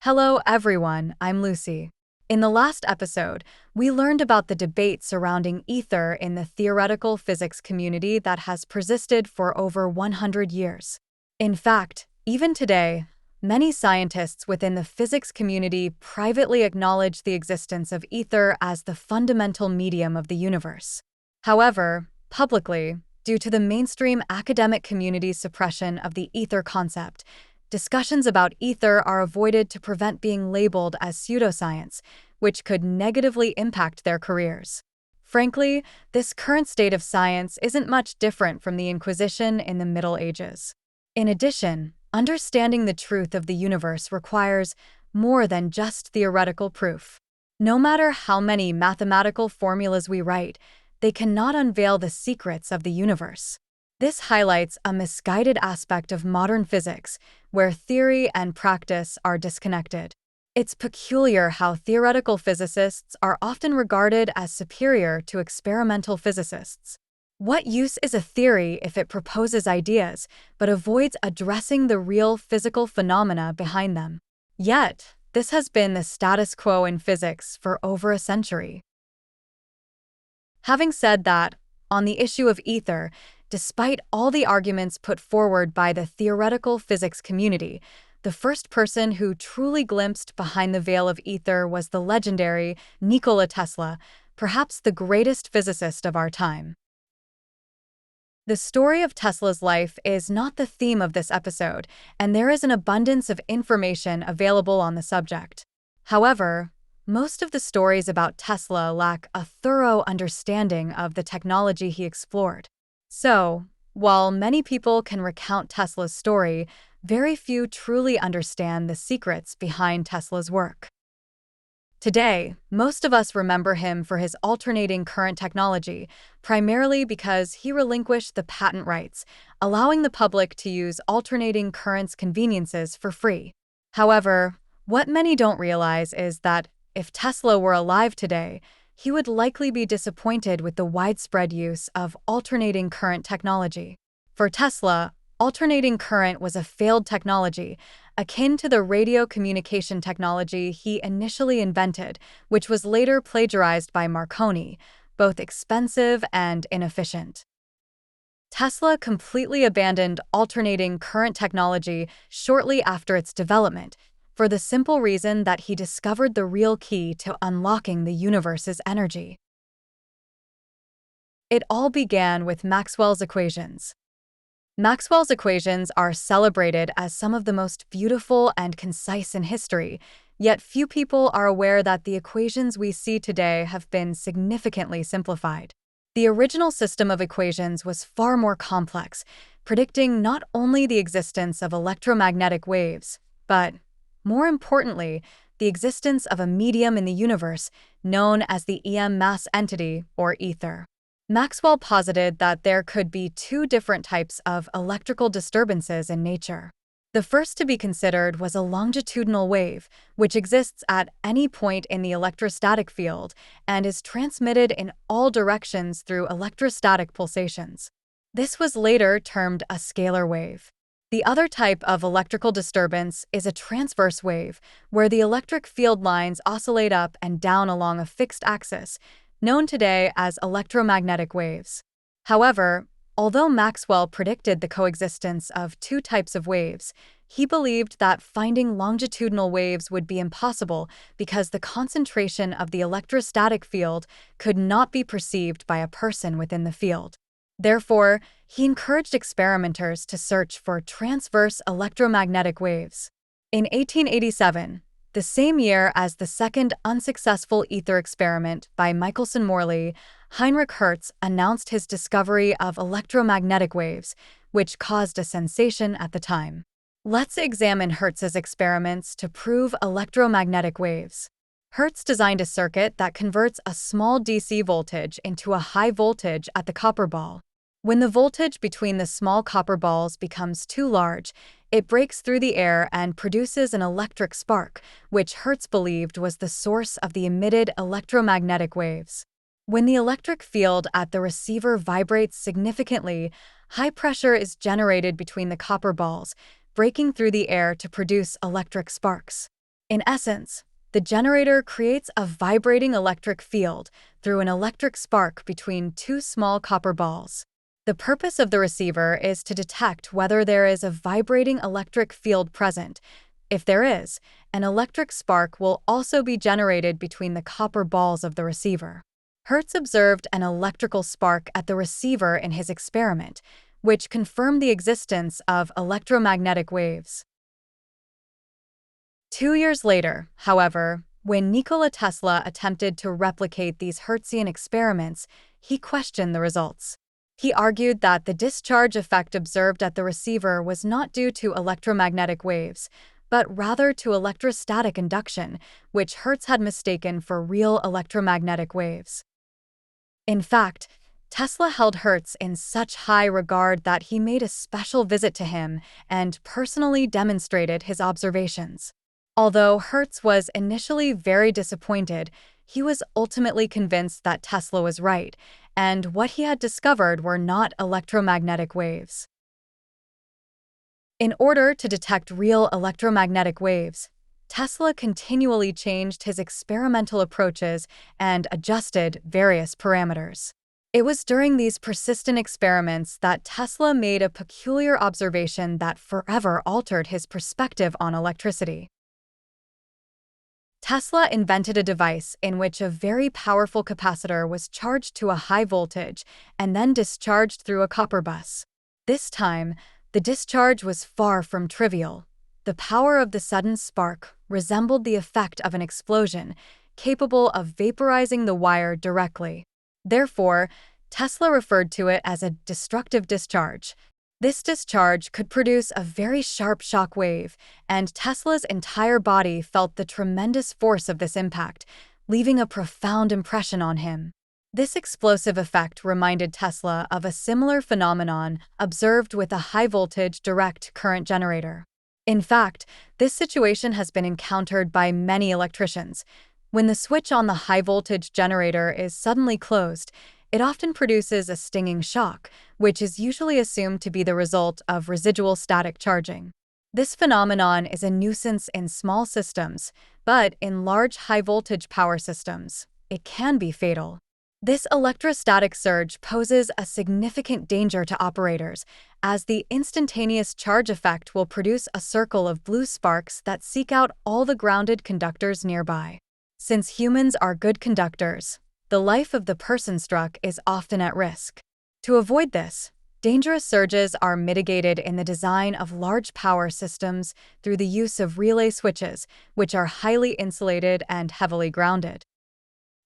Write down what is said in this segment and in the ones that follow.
Hello everyone, I'm Lucy. In the last episode, we learned about the debate surrounding ether in the theoretical physics community that has persisted for over 100 years. In fact, even today, many scientists within the physics community privately acknowledge the existence of ether as the fundamental medium of the universe. However, publicly, due to the mainstream academic community's suppression of the ether concept, discussions about ether are avoided to prevent being labeled as pseudoscience, which could negatively impact their careers. Frankly, this current state of science isn't much different from the Inquisition in the Middle Ages. In addition, understanding the truth of the universe requires more than just theoretical proof. No matter how many mathematical formulas we write, they cannot unveil the secrets of the universe. This highlights a misguided aspect of modern physics, where theory and practice are disconnected. It's peculiar how theoretical physicists are often regarded as superior to experimental physicists. What use is a theory if it proposes ideas, but avoids addressing the real physical phenomena behind them? Yet, this has been the status quo in physics for over a century. Having said that, on the issue of ether, despite all the arguments put forward by the theoretical physics community, the first person who truly glimpsed behind the veil of ether was the legendary Nikola Tesla, perhaps the greatest physicist of our time. The story of Tesla's life is not the theme of this episode, and there is an abundance of information available on the subject. However, most of the stories about Tesla lack a thorough understanding of the technology he explored. So, while many people can recount Tesla's story, very few truly understand the secrets behind Tesla's work. Today, most of us remember him for his alternating current technology, primarily because he relinquished the patent rights, allowing the public to use alternating current's conveniences for free. However, what many don't realize is that if Tesla were alive today, he would likely be disappointed with the widespread use of alternating current technology. For Tesla, alternating current was a failed technology, akin to the radio communication technology he initially invented, which was later plagiarized by Marconi, both expensive and inefficient. Tesla completely abandoned alternating current technology shortly after its development, for the simple reason that he discovered the real key to unlocking the universe's energy. It all began with Maxwell's equations. Maxwell's equations are celebrated as some of the most beautiful and concise in history, yet few people are aware that the equations we see today have been significantly simplified. The original system of equations was far more complex, predicting not only the existence of electromagnetic waves, but more importantly, the existence of a medium in the universe known as the EM mass entity, or ether. Maxwell posited that there could be two different types of electrical disturbances in nature. The first to be considered was a longitudinal wave, which exists at any point in the electrostatic field and is transmitted in all directions through electrostatic pulsations. This was later termed a scalar wave. The other type of electrical disturbance is a transverse wave, where the electric field lines oscillate up and down along a fixed axis, known today as electromagnetic waves. However, although Maxwell predicted the coexistence of two types of waves, he believed that finding longitudinal waves would be impossible because the concentration of the electrostatic field could not be perceived by a person within the field. Therefore, he encouraged experimenters to search for transverse electromagnetic waves. In 1887, the same year as the second unsuccessful ether experiment by Michelson-Morley, Heinrich Hertz announced his discovery of electromagnetic waves, which caused a sensation at the time. Let's examine Hertz's experiments to prove electromagnetic waves. Hertz designed a circuit that converts a small DC voltage into a high voltage at the copper ball. When the voltage between the small copper balls becomes too large, it breaks through the air and produces an electric spark, which Hertz believed was the source of the emitted electromagnetic waves. When the electric field at the receiver vibrates significantly, high pressure is generated between the copper balls, breaking through the air to produce electric sparks. In essence, the generator creates a vibrating electric field through an electric spark between two small copper balls. The purpose of the receiver is to detect whether there is a vibrating electric field present. If there is, an electric spark will also be generated between the copper balls of the receiver. Hertz observed an electrical spark at the receiver in his experiment, which confirmed the existence of electromagnetic waves. 2 years later, however, when Nikola Tesla attempted to replicate these Hertzian experiments, he questioned the results. He argued that the discharge effect observed at the receiver was not due to electromagnetic waves, but rather to electrostatic induction, which Hertz had mistaken for real electromagnetic waves. In fact, Tesla held Hertz in such high regard that he made a special visit to him and personally demonstrated his observations. Although Hertz was initially very disappointed, he was ultimately convinced that Tesla was right, and what he had discovered were not electromagnetic waves. In order to detect real electromagnetic waves, Tesla continually changed his experimental approaches and adjusted various parameters. It was during these persistent experiments that Tesla made a peculiar observation that forever altered his perspective on electricity. Tesla invented a device in which a very powerful capacitor was charged to a high voltage and then discharged through a copper bus. This time, the discharge was far from trivial. The power of the sudden spark resembled the effect of an explosion, capable of vaporizing the wire directly. Therefore, Tesla referred to it as a destructive discharge. This discharge could produce a very sharp shock wave, and Tesla's entire body felt the tremendous force of this impact, leaving a profound impression on him. This explosive effect reminded Tesla of a similar phenomenon observed with a high-voltage direct current generator. In fact, this situation has been encountered by many electricians. When the switch on the high-voltage generator is suddenly closed, it often produces a stinging shock, which is usually assumed to be the result of residual static charging. This phenomenon is a nuisance in small systems, but in large high-voltage power systems, it can be fatal. This electrostatic surge poses a significant danger to operators, as the instantaneous charge effect will produce a circle of blue sparks that seek out all the grounded conductors nearby. Since humans are good conductors, the life of the person struck is often at risk. To avoid this, dangerous surges are mitigated in the design of large power systems through the use of relay switches, which are highly insulated and heavily grounded.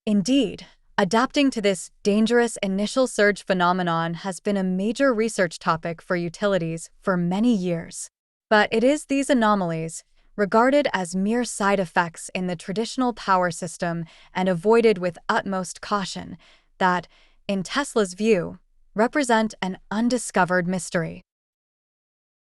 Indeed, adapting to this dangerous initial surge phenomenon has been a major research topic for utilities for many years. But it is these anomalies, regarded as mere side effects in the traditional power system and avoided with utmost caution, that, in Tesla's view, represent an undiscovered mystery.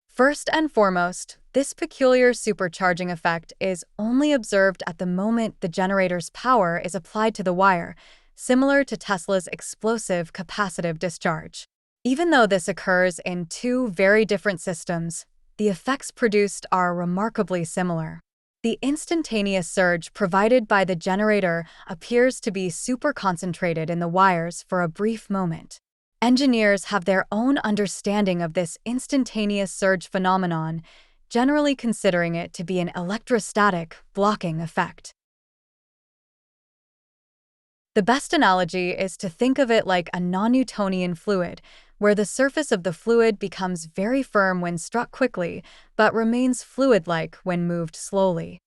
First and foremost, this peculiar supercharging effect is only observed at the moment the generator's power is applied to the wire, similar to Tesla's explosive capacitive discharge. Even though this occurs in two very different systems, the effects produced are remarkably similar. The instantaneous surge provided by the generator appears to be super-concentrated in the wires for a brief moment. Engineers have their own understanding of this instantaneous surge phenomenon, generally considering it to be an electrostatic blocking effect. The best analogy is to think of it like a non-Newtonian fluid, where the surface of the fluid becomes very firm when struck quickly, but remains fluid-like when moved slowly.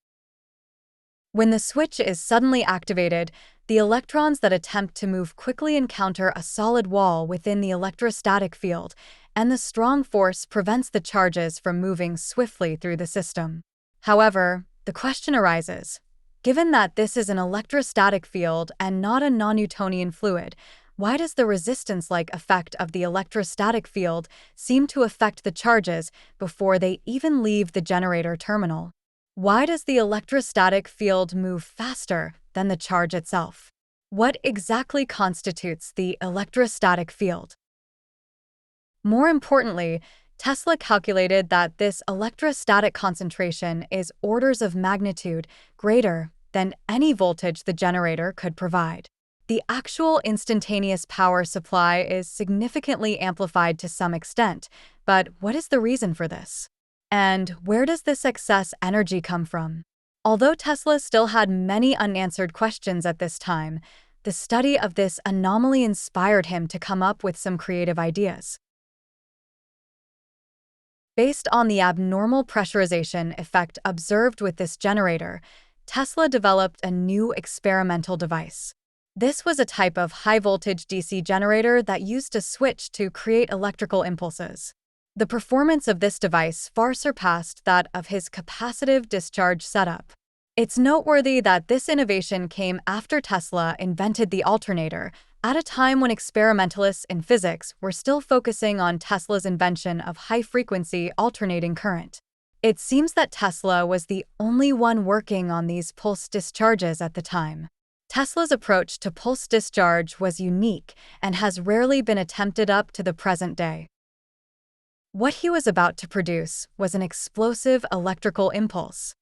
When the switch is suddenly activated, the electrons that attempt to move quickly encounter a solid wall within the electrostatic field, and the strong force prevents the charges from moving swiftly through the system. However, the question arises, given that this is an electrostatic field and not a non-Newtonian fluid, why does the resistance-like effect of the electrostatic field seem to affect the charges before they even leave the generator terminal? Why does the electrostatic field move faster than the charge itself? What exactly constitutes the electrostatic field? More importantly, Tesla calculated that this electrostatic concentration is orders of magnitude greater than any voltage the generator could provide. The actual instantaneous power supply is significantly amplified to some extent, but what is the reason for this? And where does this excess energy come from? Although Tesla still had many unanswered questions at this time, the study of this anomaly inspired him to come up with some creative ideas. Based on the abnormal pressurization effect observed with this generator, Tesla developed a new experimental device. This was a type of high-voltage DC generator that used a switch to create electrical impulses. The performance of this device far surpassed that of his capacitive discharge setup. It's noteworthy that this innovation came after Tesla invented the alternator, at a time when experimentalists in physics were still focusing on Tesla's invention of high-frequency alternating current. It seems that Tesla was the only one working on these pulse discharges at the time. Tesla's approach to pulse discharge was unique and has rarely been attempted up to the present day. What he was about to produce was an explosive electrical impulse.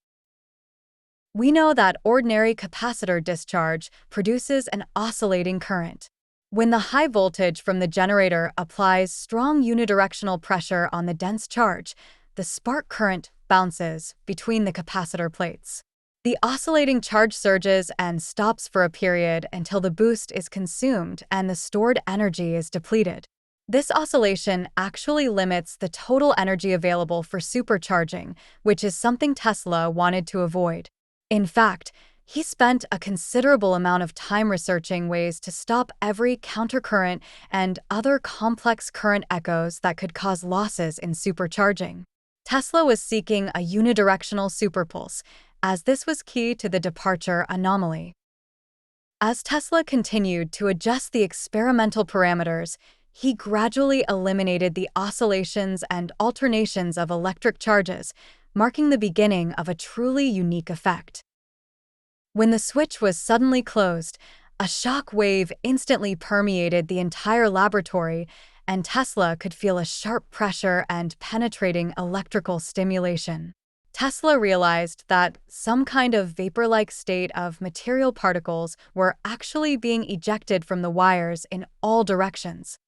We know that ordinary capacitor discharge produces an oscillating current. When the high voltage from the generator applies strong unidirectional pressure on the dense charge, the spark current bounces between the capacitor plates. The oscillating charge surges and stops for a period until the boost is consumed and the stored energy is depleted. This oscillation actually limits the total energy available for supercharging, which is something Tesla wanted to avoid. In fact, he spent a considerable amount of time researching ways to stop every countercurrent and other complex current echoes that could cause losses in supercharging. Tesla was seeking a unidirectional superpulse, as this was key to the departure anomaly. As Tesla continued to adjust the experimental parameters, he gradually eliminated the oscillations and alternations of electric charges, marking the beginning of a truly unique effect. When the switch was suddenly closed, a shock wave instantly permeated the entire laboratory, and Tesla could feel a sharp pressure and penetrating electrical stimulation. Tesla realized that some kind of vapor-like state of material particles were actually being ejected from the wires in all directions.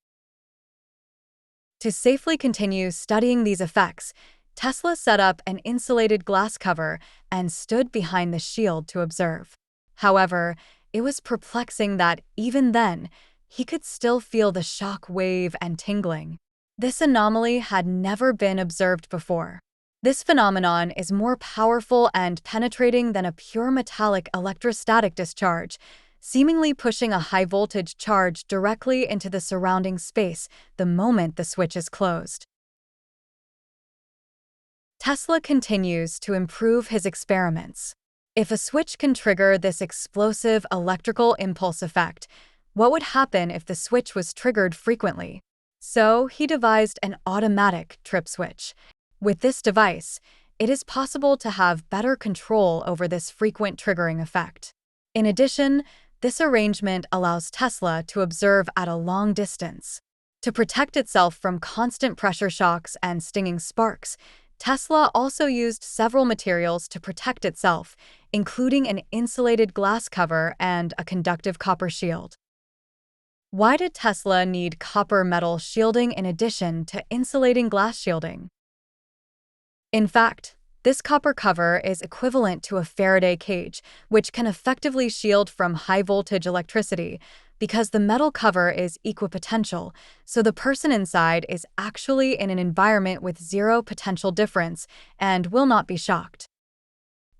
To safely continue studying these effects, Tesla set up an insulated glass cover and stood behind the shield to observe. However, it was perplexing that, even then, he could still feel the shock wave and tingling. This anomaly had never been observed before. This phenomenon is more powerful and penetrating than a pure metallic electrostatic discharge, seemingly pushing a high-voltage charge directly into the surrounding space the moment the switch is closed. Tesla continues to improve his experiments. If a switch can trigger this explosive electrical impulse effect, what would happen if the switch was triggered frequently? So, he devised an automatic trip switch. With this device, it is possible to have better control over this frequent triggering effect. In addition, this arrangement allows Tesla to observe at a long distance. To protect itself from constant pressure shocks and stinging sparks, Tesla also used several materials to protect itself, including an insulated glass cover and a conductive copper shield. Why did Tesla need copper metal shielding in addition to insulating glass shielding? In fact, this copper cover is equivalent to a Faraday cage, which can effectively shield from high-voltage electricity because the metal cover is equipotential, so the person inside is actually in an environment with zero potential difference and will not be shocked.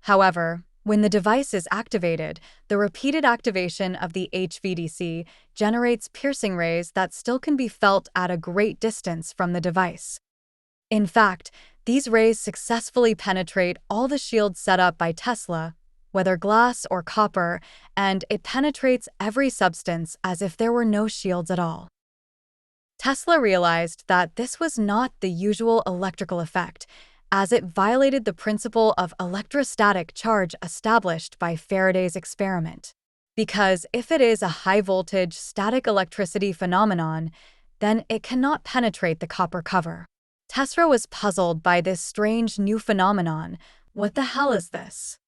However, when the device is activated, the repeated activation of the HVDC generates piercing rays that still can be felt at a great distance from the device. In fact, these rays successfully penetrate all the shields set up by Tesla, whether glass or copper, and it penetrates every substance as if there were no shields at all. Tesla realized that this was not the usual electrical effect, as it violated the principle of electrostatic charge established by Faraday's experiment. Because if it is a high-voltage static electricity phenomenon, then it cannot penetrate the copper cover. Tesla was puzzled by this strange new phenomenon. What the hell is this?